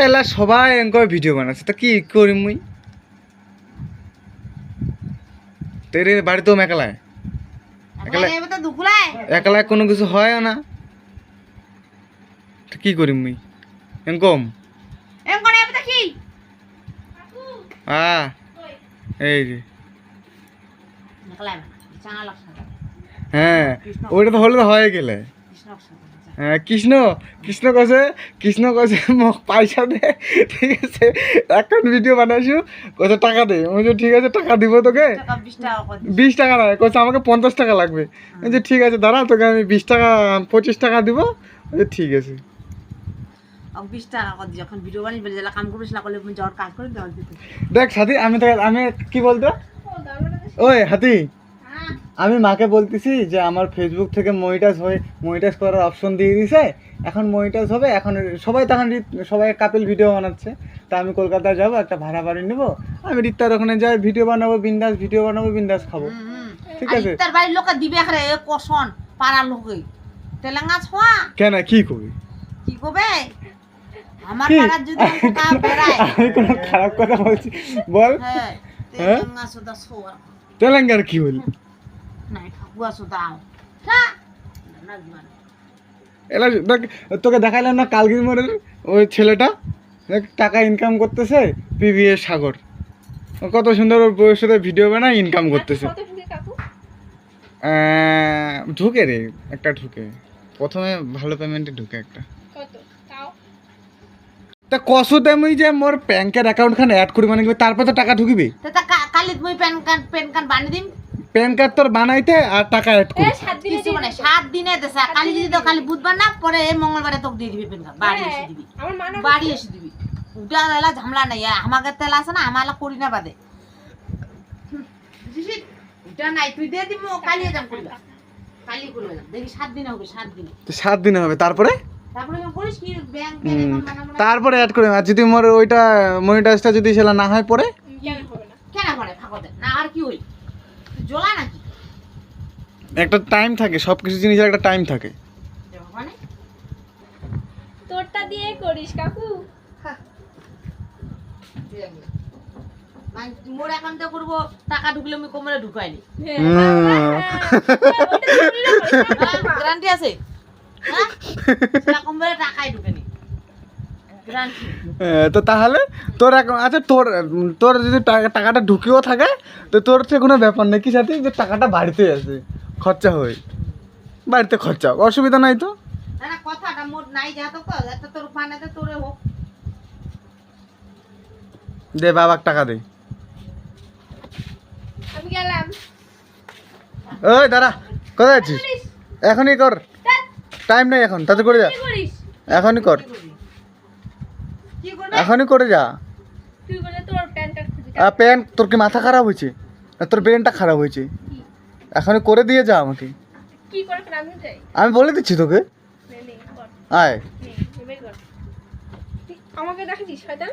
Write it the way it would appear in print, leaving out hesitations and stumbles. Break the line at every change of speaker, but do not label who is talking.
এলা সবাই Anchor video বানাচ্ছে তা কি করি মুই তেরে বাড়িতেও একলায় একলায় কোনো কিছু হয় না কি করি মুই এঙ্কম এই যে হ্যাঁ ওইটা তো হলে তো হয়ে গেলে হ্যাঁ কৃষ্ণ কছে মোক পয়সা দে ঠিক আছে এখন ভিডিও বানাইছো কছে টাকা দে আমি যে ঠিক আছে টাকা দিব তোকে 20 টাকা নয় কছে আমাকে 50 টাকা লাগবে আমি যে ঠিক আছে দাঁড়া তোকে আমি 20 টাকা 25 টাকা দিব ঠিক আছে
20 টাকা কত যখন ভিডিও বানাই বলে যারা কাম করিস না করলে তুমি যাওয়ার কাজ করে দেওয়া দিতে
দেখ সাথী আমি কি বলতো ওই হাতি আমি মাকে বলতেছি যে আমার ফেসবুক থেকে মনিটাইজ করার অপশন দিয়ে দিছে এখন মনিটাইজ হবে এখন সবাই তখন সবাই কাপল ভিডিও বানাচ্ছে তা আমি কলকাতায় যাব একটা ভাড়া বাড়ি নেব আমি রিক্তার ওখানে যাই ভিডিও বানাবো বিন্দাস খাবো ঠিক আছে
রিক্তার বাড়ির লোক দিবে আরে কসন পাড়ার লোকই তেলেঙ্গা ছোয়া
কেন কি কবে
আমার পাড়ার যদি কা বেরায়
আমি কোনো খারাপ কথা বলছি বল
হ্যাঁ তেলেঙ্গা সুদা ছোয়া
তেলেঙ্গার কি বলি
নাই ঠাকুয়া সুদাও হ্যাঁ না মানে
এলা দেখ তোকে দেখাইলাম না কালগির মোড়ের ওই ছেলেটা দেখ টাকা ইনকাম করতেছে পিভিএস সাগর কত সুন্দর ওর বউয়ের সাথে ভিডিও বানায় ইনকাম করতেছে ঢুকে রে একটা ঢুকে প্রথমে ভালো পেমেন্টে ঢুকে একটা তা কসুতে মুই যে মোর ব্যাংকের অ্যাকাউন্ট খান অ্যাড করি মানে তারপর তো টাকা ঢুকিবে
তা কালি মুই প্যান কার্ড বানিয়ে দিম
প্যান কার্ড তোর বানাইতে আর টাকা অ্যাড করি
কিছু মানে 7 দিনে দেছে কালি যদি তো কালি বুধবার না পরে মঙ্গলবারে তোকে দিয়ে দিবি প্যান কার্ড বাড়ি এসে দিবি উটা এলা ঝামলা নাই আমাকে তেল আছে না আমালা করি না বাদে বুঝিস উটা নাই তুই দিয়ে দিবি কালি যাম করিবা কালি করবে দেখি 7 দিন হবে 7 দিন
তো 7 দিন হবে তারপরে
করিস কি ব্যাংক অ্যাকাউন্ট
তারপরে অ্যাড করে আর যদি মোর ওইটা মনিটাইজটা যদি সেটা না হয় পরে
কেন হবে ফাঁকতে না আর কি হই জ্বলা নাকি
একটা টাইম থাকে সবকিছু জিনিসের একটা টাইম থাকে
মানে
তোরটা দিয়ে করিস কাকু
মোর অ্যাকাউন্টে করব টাকা ঢুকলে আমি কোমরে ঢুকাইনি গ্যারান্টি আছে হ্যাঁ সেটা কোমরে টাকাই ঢুকেনি গ্যারান্টি
তো তাহলে তোর আচ্ছা তোর যদি টাকাটা ঢুকেও থাকে তো তোর তো কোনো ব্যাপার নেই কি সাথে যে টাকাটা বাড়িতে আসে খরচা হয় বাড়িতে খরচা অসুবিধা নাই তো
না কথাটা মোর নাই যা তো এটা তোর পানেতে তোরে হোক
দে বাবাক টাকা দে
আমি গেলাম
ওই দাঁড়া কোথায় আছিস এখনই কর টাইম নেই এখন তাতে করে যা
কি করিস
এখনই কর
কি করবে
এখনই করে যা
তুই বলে তোর প্যান কার্ড খুঁজে
প্যান তোর কি মাথা খারাপ হয়েছে না তোর ব্রেনটা খারাপ হয়েছে এখনই করে দিয়ে যা আমাকে
কি করে আমি যাই
আমি বলে দিচ্ছি তোকে
নে কর
আয়
নে এবার কর আমাকে দেখাচ্ছিস শয়তান